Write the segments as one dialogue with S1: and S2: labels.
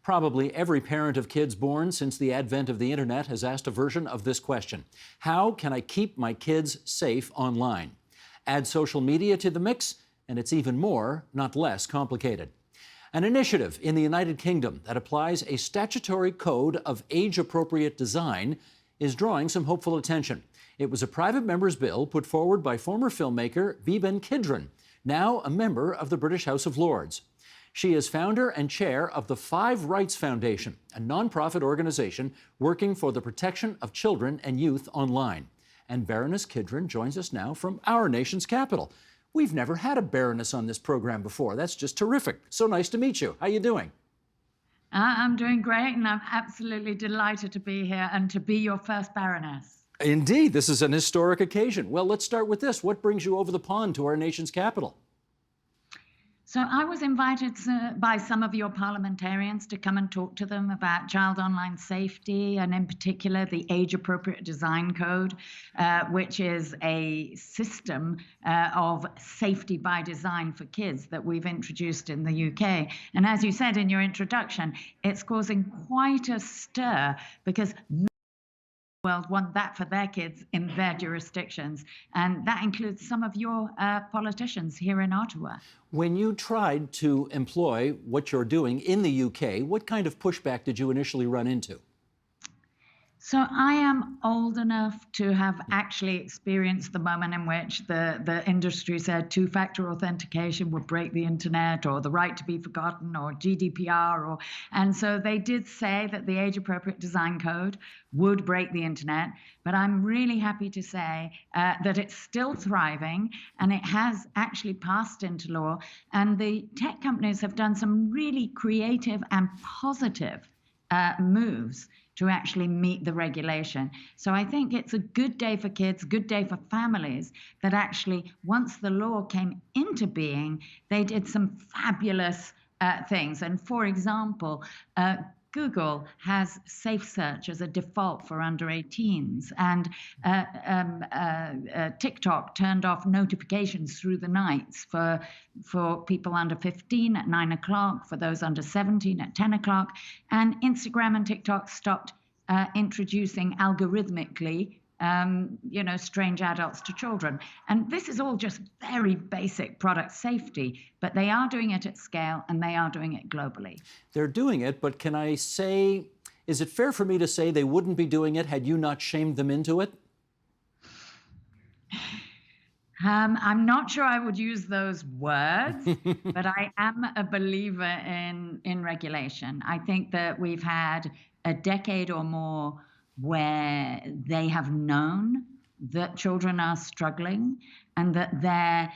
S1: Probably every parent of kids born since the advent of the internet has asked a version of this question. How can I keep my kids safe online? Add social media to the mix, and it's even more, not less, complicated. An initiative in the United Kingdom that applies a statutory code of age-appropriate design is drawing some hopeful attention. It was a private member's bill put forward by former filmmaker Beeban Kidron, now a member of the British House of Lords. She is founder and chair of the Five Rights Foundation, a nonprofit organization working for the protection of children and youth online. And Baroness Kidron joins us now from our nation's capital. We've never had a Baroness on this program before. That's just terrific. So nice to meet you. How you doing?
S2: I'm doing great, and I'm absolutely delighted to be here and to be your first Baroness.
S1: Indeed, this is an historic occasion. Well, let's start with this. What brings you over the pond to our nation's capital?
S2: So I was invited by some of your parliamentarians to come and talk to them about child online safety, and in particular the age-appropriate design code, which is a system of safety by design for kids that we've introduced in the UK. And as you said in your introduction, it's causing quite a stir because world want that for their kids in their jurisdictions, and that includes some of your politicians here in Ottawa.
S1: When you tried to employ what you're doing in the UK, what kind of pushback did you initially run into?
S2: So I am old enough to have actually experienced the moment in which the industry said two-factor authentication would break the internet, or the right to be forgotten, or GDPR, and so they did say that the age-appropriate design code would break the internet. But I'm really happy to say that it's still thriving, and it has actually passed into law. And the tech companies have done some really creative and positive moves to actually meet the regulation. So I think it's a good day for kids, good day for families, that actually once the law came into being, they did some fabulous things. And for example, Google has Safe Search as a default for under 18s, and TikTok turned off notifications through the nights for people under 15 at 9 o'clock, for those under 17 at 10 o'clock, and Instagram and TikTok stopped introducing algorithmically strange adults to children. And this is all just very basic product safety, but they are doing it at scale, and they are doing it globally.
S1: They're doing it, but can I say, is it fair for me to say they wouldn't be doing it had you not shamed them into it?
S2: I'm not sure I would use those words, but I am a believer in regulation. I think that we've had a decade or more where they have known that children are struggling, and that they're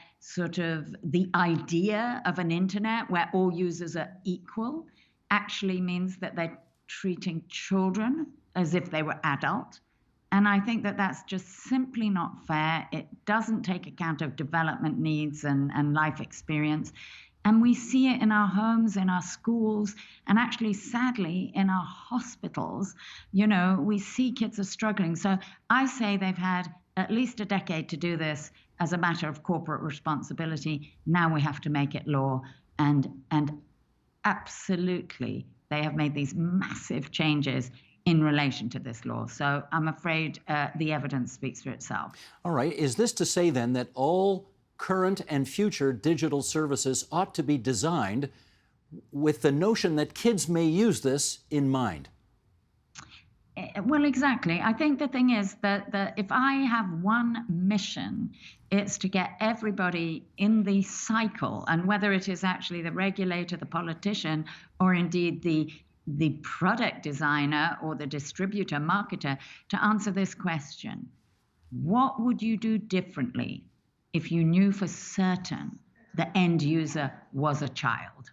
S2: the idea of an internet where all users are equal actually means that they're treating children as if they were adult. And I think that that's just simply not fair. It doesn't take account of development needs and life experience. And we see it in our homes, in our schools, and actually, sadly, in our hospitals. We see kids are struggling. So I say they've had at least a decade to do this as a matter of corporate responsibility. Now we have to make it law. And absolutely, they have made these massive changes in relation to this law. So I'm afraid the evidence speaks for itself.
S1: All right. Is this to say then that all current and future digital services ought to be designed with the notion that kids may use this in mind?
S2: Well, exactly. I think the thing is that if I have one mission, it's to get everybody in the cycle, and whether it is actually the regulator, the politician, or indeed the product designer or the distributor, marketer, to answer this question: what would you do differently if you knew for certain the end user was a child?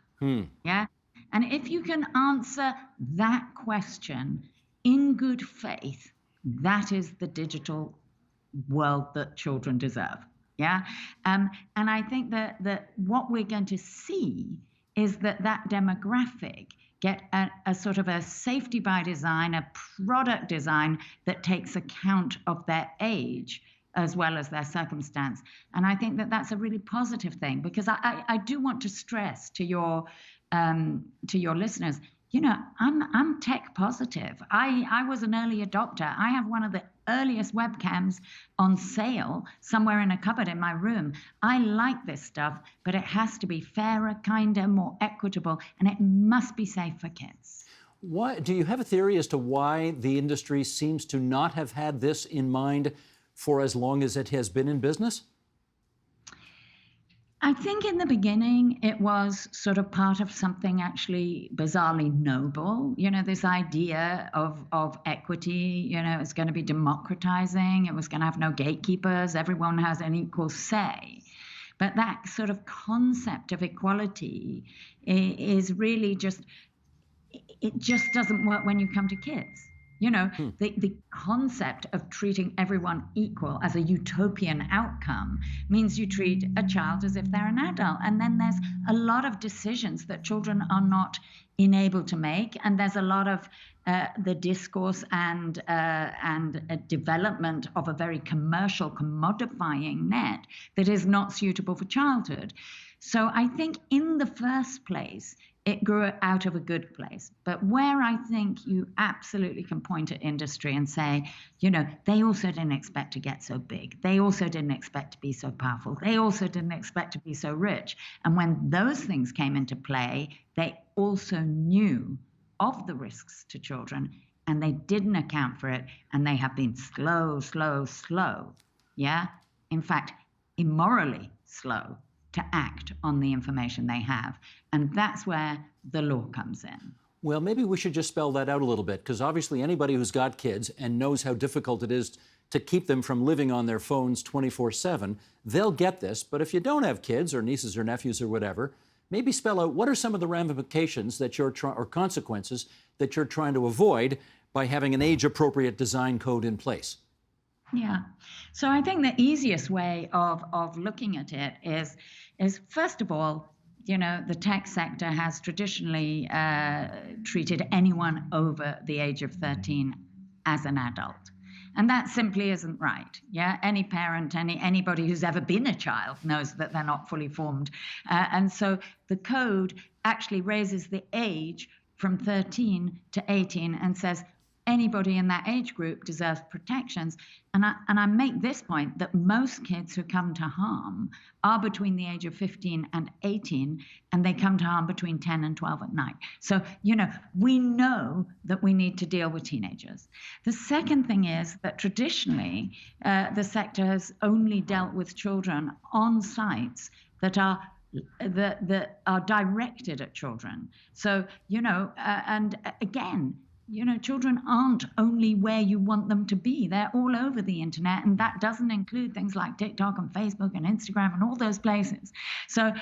S2: Yeah? And if you can answer that question in good faith, that is the digital world that children deserve. Yeah? And I think that what we're going to see is that demographic get a sort of a safety by design, a product design that takes account of their age as well as their circumstance. And I think that that's a really positive thing, because I do want to stress to your listeners, I'm tech positive. I was an early adopter. I have one of the earliest webcams on sale somewhere in a cupboard in my room. I like this stuff, but it has to be fairer, kinder, more equitable, and it must be safe for kids.
S1: Do you have a theory as to why the industry seems to not have had this in mind for as long as it has been in business?
S2: I think in the beginning it was sort of part of something actually bizarrely noble. This idea of equity, it's going to be democratizing, it was going to have no gatekeepers, everyone has an equal say. But that sort of concept of equality is really it just doesn't work when you come to kids. The concept of treating everyone equal as a utopian outcome means you treat a child as if they're an adult. And then there's a lot of decisions that children are not enabled to make. And there's a lot of the discourse and a development of a very commercial, commodifying net that is not suitable for childhood. So I think in the first place, it grew out of a good place. But where I think you absolutely can point at industry and say, they also didn't expect to get so big. They also didn't expect to be so powerful. They also didn't expect to be so rich. And when those things came into play, they also knew of the risks to children, and they didn't account for it. And they have been slow. Yeah. In fact, immorally slow to act on the information they have. And that's where the law comes in.
S1: Well, maybe we should just spell that out a little bit, because obviously anybody who's got kids and knows how difficult it is to keep them from living on their phones 24/7, they'll get this. But if you don't have kids or nieces or nephews or whatever, maybe spell out what are some of the ramifications that or consequences that you're trying to avoid by having an age-appropriate design code in place.
S2: Yeah. So I think the easiest way of looking at it is first of all, the tech sector has traditionally treated anyone over the age of 13 as an adult. And that simply isn't right. Yeah, any parent, anybody who's ever been a child knows that they're not fully formed. And so the code actually raises the age from 13 to 18 and says, anybody in that age group deserves protections. And I make this point that most kids who come to harm are between the age of 15 and 18, and they come to harm between 10 and 12 at night. So, we know that we need to deal with teenagers. The second thing is that traditionally, the sector has only dealt with children on sites that are directed at children. So, and again, children aren't only where you want them to be. They're all over the internet, and that doesn't include things like TikTok and Facebook and Instagram and all those places. So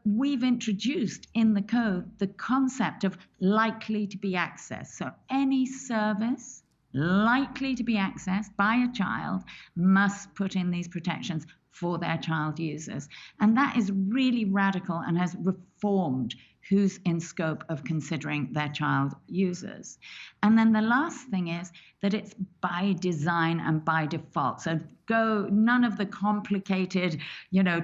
S2: we've introduced in the code the concept of likely to be accessed. So any service likely to be accessed by a child must put in these protections for their child users. And that is really radical and has reformed who's in scope of considering their child users. And then the last thing is that it's by design and by default. So none of the complicated,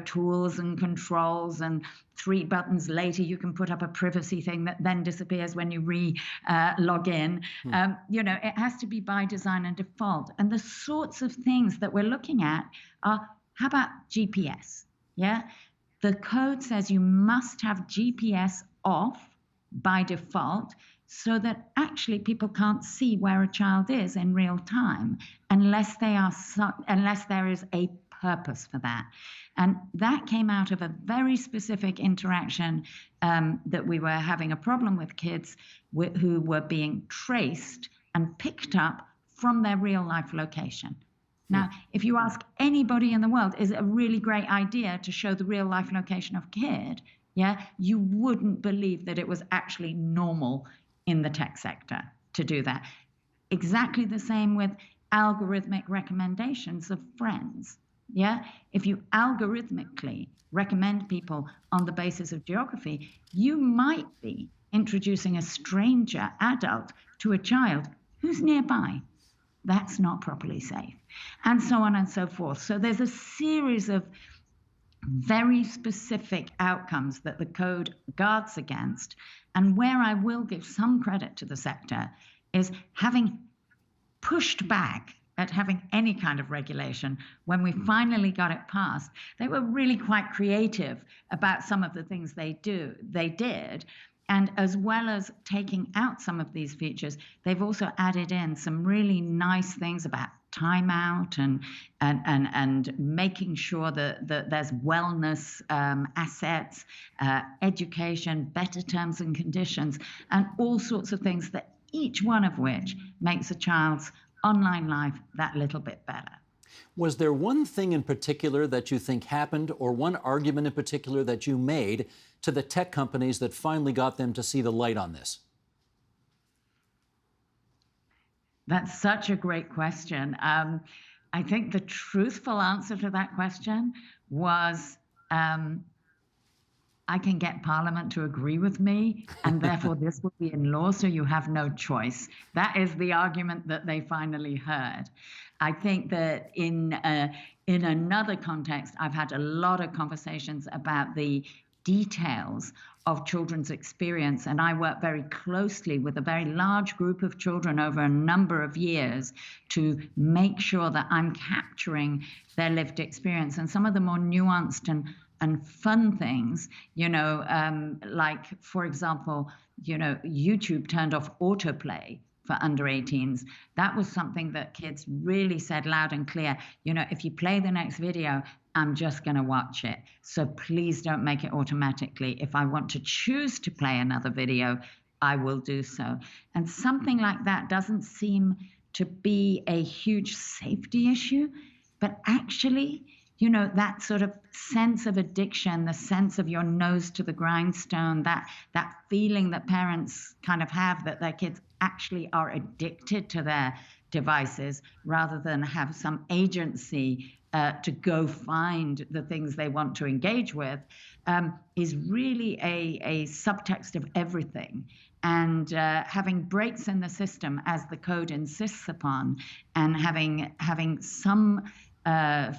S2: tools and controls, and 3 buttons later you can put up a privacy thing that then disappears when you log in. It has to be by design and default. And the sorts of things that we're looking at are, how about GPS? Yeah. The code says you must have GPS off by default so that actually people can't see where a child is in real time unless there is a purpose for that. And that came out of a very specific interaction that we were having a problem with kids who were being traced and picked up from their real life location. Now, if you ask anybody in the world, is it a really great idea to show the real life location of a kid? Yeah, you wouldn't believe that it was actually normal in the tech sector to do that. Exactly the same with algorithmic recommendations of friends. Yeah, if you algorithmically recommend people on the basis of geography, you might be introducing a stranger adult to a child who's nearby. That's not properly safe, and so on and so forth. So there's a series of very specific outcomes that the code guards against, And where I will give some credit to the sector is having pushed back at having any kind of regulation. When we finally got it passed, they were really quite creative about some of the things they did. And as well as taking out some of these features, they've also added in some really nice things about timeout and making sure that there's wellness assets, education, better terms and conditions, and all sorts of things, that each one of which makes a child's online life that little bit better.
S1: Was there one thing in particular that you think happened, or one argument in particular that you made to the tech companies that finally got them to see the light on this?
S2: That's such a great question. I think the truthful answer to that question was, I can get Parliament to agree with me, and therefore this will be in law, so you have no choice. That is the argument that they finally heard. I think that in another context, I've had a lot of conversations about the details of children's experience, and I work very closely with a very large group of children over a number of years to make sure that I'm capturing their lived experience. And some of the more nuanced and fun things, like, for example, YouTube turned off autoplay for under 18s. That was something that kids really said loud and clear. If you play the next video, I'm just going to watch it. So please don't make it automatically. If I want to choose to play another video, I will do so. And something like that doesn't seem to be a huge safety issue, but actually, that sort of sense of addiction, the sense of your nose to the grindstone, that feeling that parents kind of have that their kids actually are addicted to their devices rather than have some agency to go find the things they want to engage with, is really a subtext of everything. And having breaks in the system, as the code insists upon, and having some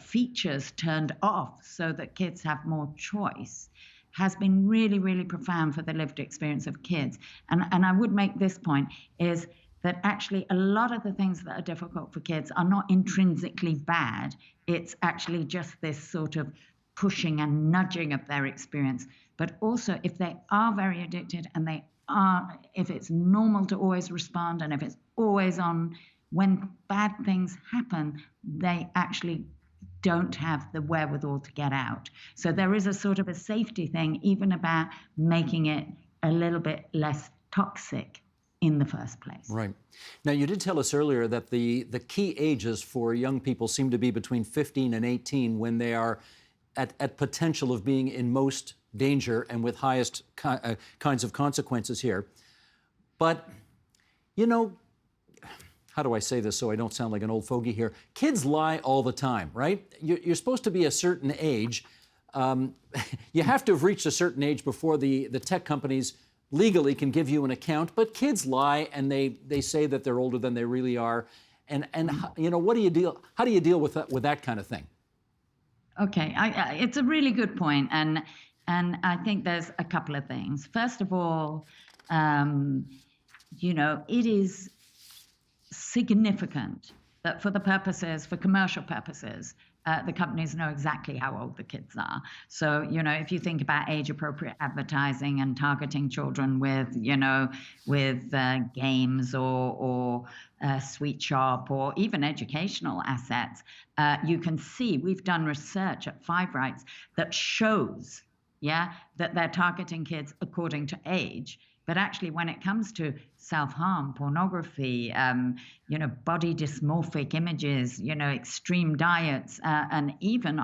S2: features turned off so that kids have more choice, has been really, really profound for the lived experience of kids. And I would make this point, is that actually a lot of the things that are difficult for kids are not intrinsically bad. It's actually just this sort of pushing and nudging of their experience. But also, if they are very addicted, and if it's normal to always respond, and if it's always on, when bad things happen, they actually don't have the wherewithal to get out. So there is a sort of a safety thing, even about making it a little bit less toxic in the first place.
S1: Right. Now, you did tell us earlier that the key ages for young people seem to be between 15 and 18, when they are at potential of being in most danger and with highest kinds of consequences here. But, how do I say this so I don't sound like an old fogey here? Kids lie all the time, right? You're supposed to be a certain age. You have to have reached a certain age before the tech companies legally can give you an account, but kids lie, and they say that they're older than they really are. And what do you deal? How do you deal with that kind of thing?
S2: Okay, it's a really good point, and I think there's a couple of things. First of all, it is significant that for commercial purposes, the companies know exactly how old the kids are. So, if you think about age-appropriate advertising and targeting children with games or Sweet Shop, or even educational assets, you can see we've done research at Five Rights that shows, that they're targeting kids according to age. But actually, when it comes to self-harm, pornography, body dysmorphic images, extreme diets, and even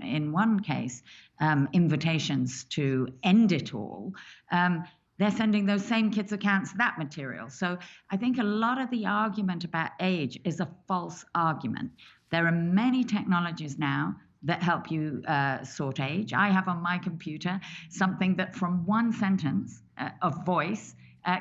S2: in one case, invitations to end it all, they're sending those same kids' accounts that material. So I think a lot of the argument about age is a false argument. There are many technologies now that help you sort age. I have on my computer something that from one sentence of voice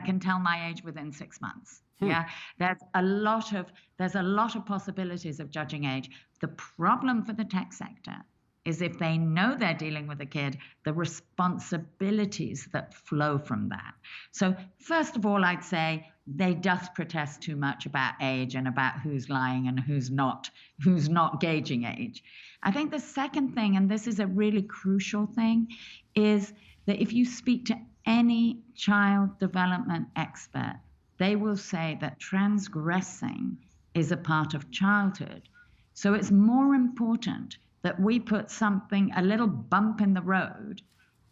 S2: can tell my age within 6 months. Yeah, there's a lot of possibilities of judging age. The problem for the tech sector is if they know they're dealing with a kid, the responsibilities that flow from that. So first of all, I'd say they just protest too much about age and about who's lying and who's not gauging age. I think the second thing, and this is a really crucial thing, is that if you speak to any child development expert, they will say that transgressing is a part of childhood. So it's more important that we put something, a little bump in the road,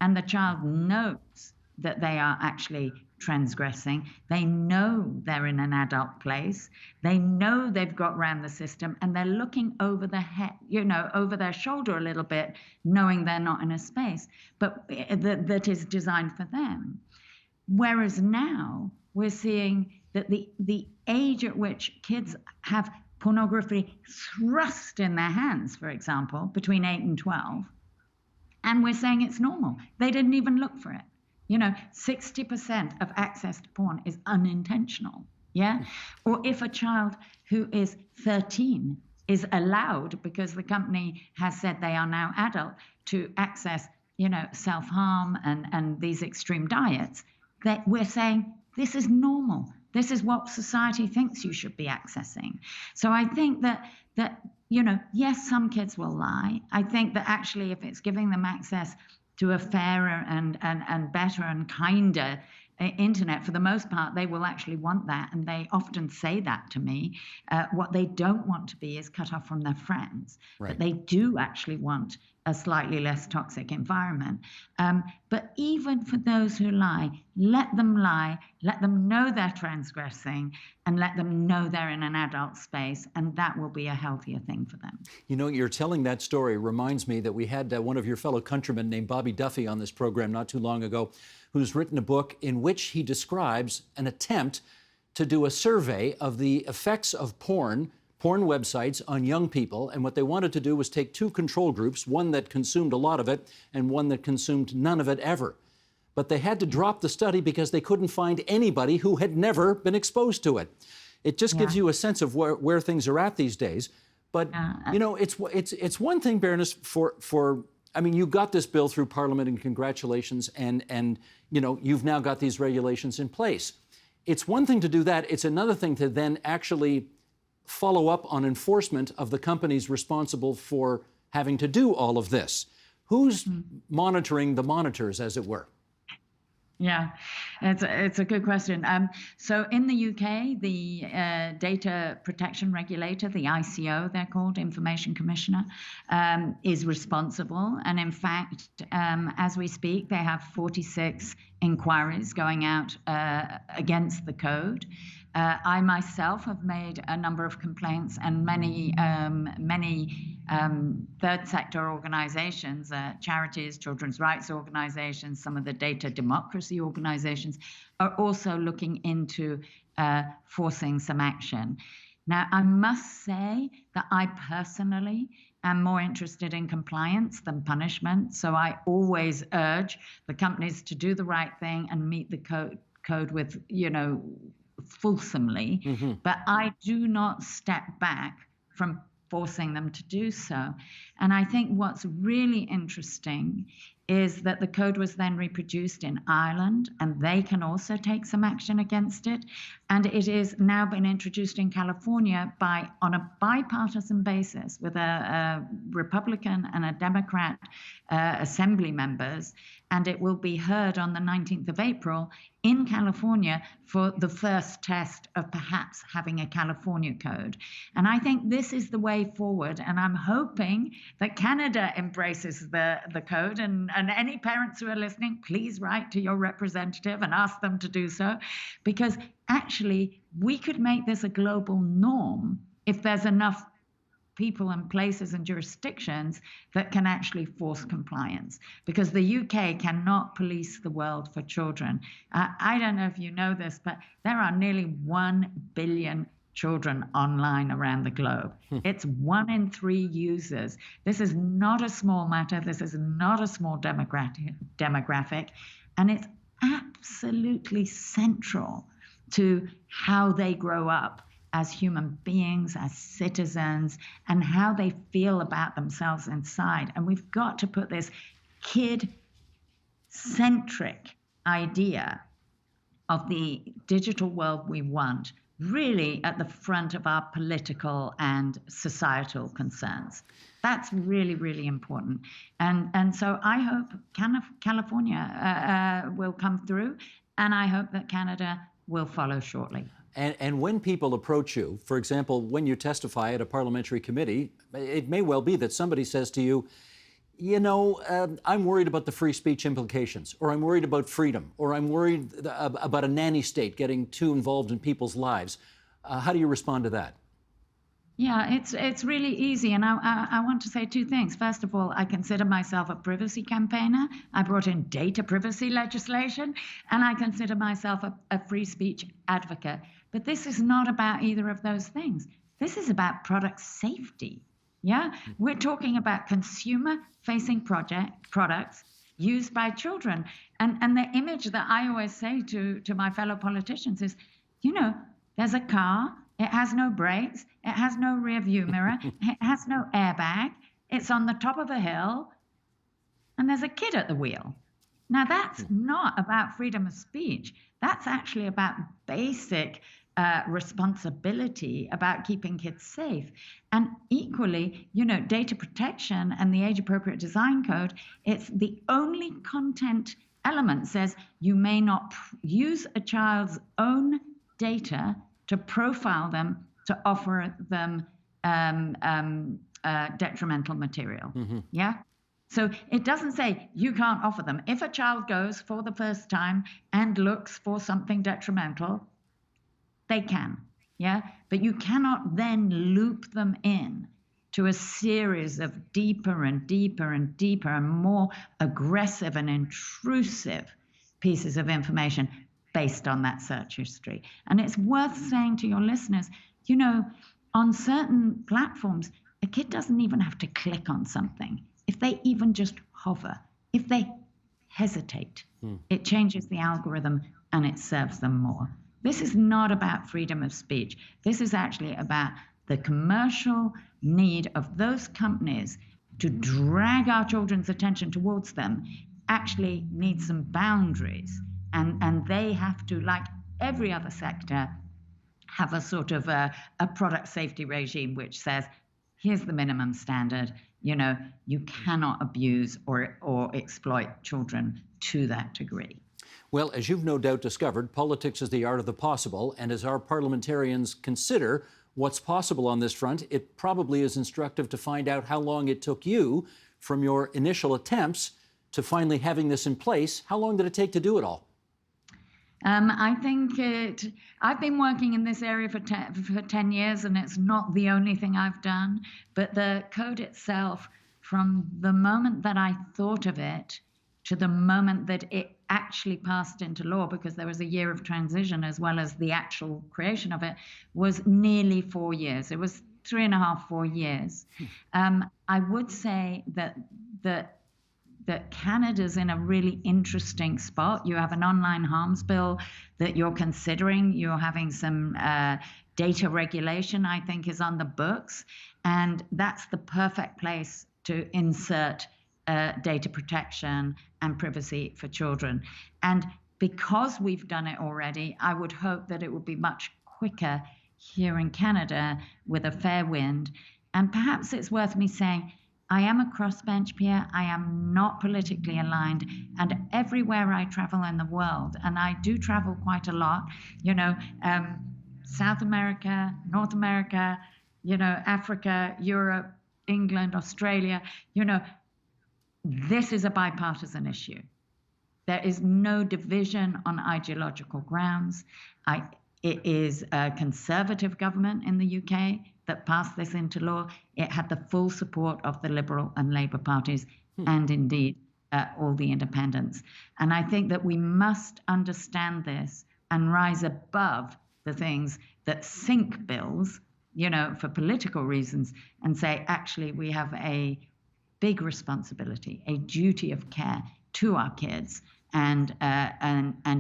S2: and the child knows that they are actually transgressing. They know they're in an adult place. They know they've got around the system, and they're looking over the head, over their shoulder a little bit, knowing they're not in a space, but that is designed for them. Whereas now we're seeing that the age at which kids have pornography thrust in their hands, for example, between 8 and 12, and we're saying it's normal. They didn't even look for it. 60% of access to porn is unintentional. Yeah. Or if a child who is 13 is allowed, because the company has said they are now adult, to access, self-harm and these extreme diets, that we're saying this is normal. This is what society thinks you should be accessing. So I think that yes, some kids will lie. I think that actually if it's giving them access to a fairer and better and kinder internet, for the most part, they will actually want that. And they often say that to me. What they don't want to be is cut off from their friends. Right. But they do actually want a slightly less toxic environment. But even for those who lie, let them know they're transgressing, and let them know they're in an adult space, and that will be a healthier thing for them.
S1: You're telling that story reminds me that we had one of your fellow countrymen named Bobby Duffy on this program not too long ago, who's written a book in which he describes an attempt to do a survey of the effects of porn websites on young people. And what they wanted to do was take two control groups, one that consumed a lot of it and one that consumed none of it ever. But they had to drop the study because they couldn't find anybody who had never been exposed to it. It just gives you a sense of where things are at these days. But, it's one thing, Berenice, you got this bill through Parliament, and congratulations, and you've now got these regulations in place. It's one thing to do that. It's another thing to then actually follow up on enforcement of the companies responsible for having to do all of this. Who's monitoring the monitors, as it were?
S2: Yeah, it's a good question. So in the UK, the Data Protection Regulator, the ICO, they're called, Information Commissioner, is responsible. And in fact, as we speak, they have 46 inquiries going out against the code. I myself have made a number of complaints, and many third sector organizations, charities, children's rights organizations, some of the data democracy organizations are also looking into forcing some action. Now, I must say that I personally am more interested in compliance than punishment. So I always urge the companies to do the right thing and meet the code with, fulsomely, but I do not step back from forcing them to do so. And I think what's really interesting is that the code was then reproduced in Ireland, and they can also take some action against it. And it is now been introduced in California on a bipartisan basis with a Republican and a Democrat assembly members. And it will be heard on the 19th of April in California for the first test of perhaps having a California code. And I think this is the way forward. And I'm hoping that Canada embraces the code. And any parents who are listening, please write to your representative and ask them to do so. Because actually, we could make this a global norm if there's enough people and places and jurisdictions that can actually force compliance, because the UK cannot police the world for children. I don't know if you know this, but there are nearly 1 billion children online around the globe. It's 1 in 3 users. This is not a small matter. This is not a small demographic, and it's absolutely central to how they grow up as human beings, as citizens, and how they feel about themselves inside. And we've got to put this kid-centric idea of the digital world we want really at the front of our political and societal concerns. That's really, really important. And so I hope California will come through, and I hope that Canada will follow shortly.
S1: And when people approach you, for example, when you testify at a parliamentary committee, it may well be that somebody says to you, I'm worried about the free speech implications, or I'm worried about freedom, or I'm worried about a nanny state getting too involved in people's lives. How do you respond to that?
S2: Yeah, it's really easy. And I want to say two things. First of all, I consider myself a privacy campaigner. I brought in data privacy legislation, and I consider myself a free speech advocate. But this is not about either of those things. This is about product safety. Yeah, we're talking about consumer-facing products used by children. And the image that I always say to my fellow politicians is, there's a car, it has no brakes, it has no rear view mirror, it has no airbag, it's on the top of a hill, and there's a kid at the wheel. Now, that's not about freedom of speech. That's actually about basic responsibility about keeping kids safe. And equally, data protection and the age-appropriate design code, it's the only content element says you may not use a child's own data to profile them, to offer them detrimental material. Yeah? So it doesn't say you can't offer them. If a child goes for the first time and looks for something detrimental, they can, yeah? But you cannot then loop them in to a series of deeper and deeper and deeper and more aggressive and intrusive pieces of information based on that search history. And it's worth saying to your listeners, on certain platforms, a kid doesn't even have to click on something. If they even just hover, if they hesitate, it changes the algorithm and it serves them more. This is not about freedom of speech. This is actually about the commercial need of those companies to drag our children's attention towards them actually need some boundaries. And they have to, like every other sector, have a sort of a product safety regime which says, here's the minimum standard. You cannot abuse or exploit children to that degree.
S1: Well, as you've no doubt discovered, politics is the art of the possible, and as our parliamentarians consider what's possible on this front, it probably is instructive to find out how long it took you from your initial attempts to finally having this in place. How long did it take to do it all?
S2: I think I've been working in this area for 10 years, and it's not the only thing I've done. But the code itself, from the moment that I thought of it to the moment that it actually passed into law, because there was a year of transition as well as the actual creation of it, was nearly 4 years. It was 3.5, 4 years. I would say that Canada's in a really interesting spot. You have an online harms bill that you're considering. You're having some data regulation, I think, is on the books. And that's the perfect place to insert data protection and privacy for children. And because we've done it already, I would hope that it would be much quicker here in Canada with a fair wind. And perhaps it's worth me saying, I am a crossbench peer. I am not politically aligned. And everywhere I travel in the world, and I do travel quite a lot, South America, North America, Africa, Europe, England, Australia, this is a bipartisan issue. There is no division on ideological grounds. It is a conservative government in the UK that passed this into law. It had the full support of the Liberal and Labour parties and indeed all the independents. And I think that we must understand this and rise above the things that sink bills, for political reasons, and say, actually, we have a big responsibility, a duty of care to our kids, and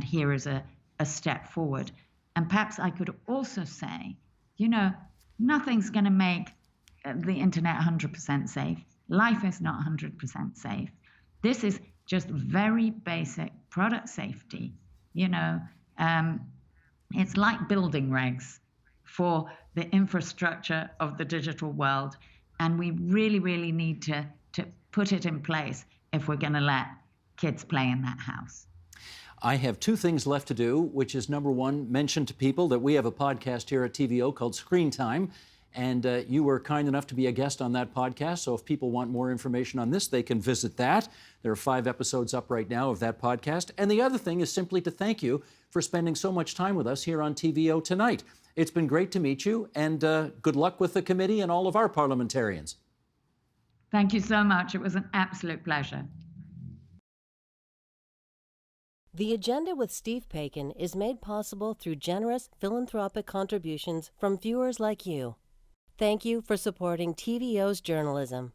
S2: here is a step forward. And perhaps I could also say, You know, nothing's going to make the internet 100% safe. Life is not 100% safe. This is just very basic product safety. You know, it's like building regs for the infrastructure of the digital world. And we really, really need to put it in place if we're going to let kids play in that house.
S1: I have two things left to do, which is number one, mention to people that we have a podcast here at TVO called Screen Time. And you were kind enough to be a guest on that podcast. So if people want more information on this, they can visit that. There are 5 episodes up right now of that podcast. And the other thing is simply to thank you for spending so much time with us here on TVO tonight. It's been great to meet you, and good luck with the committee and all of our parliamentarians.
S2: Thank you so much. It was an absolute pleasure.
S3: The Agenda with Steve Paikin is made possible through generous philanthropic contributions from viewers like you. Thank you for supporting TVO's journalism.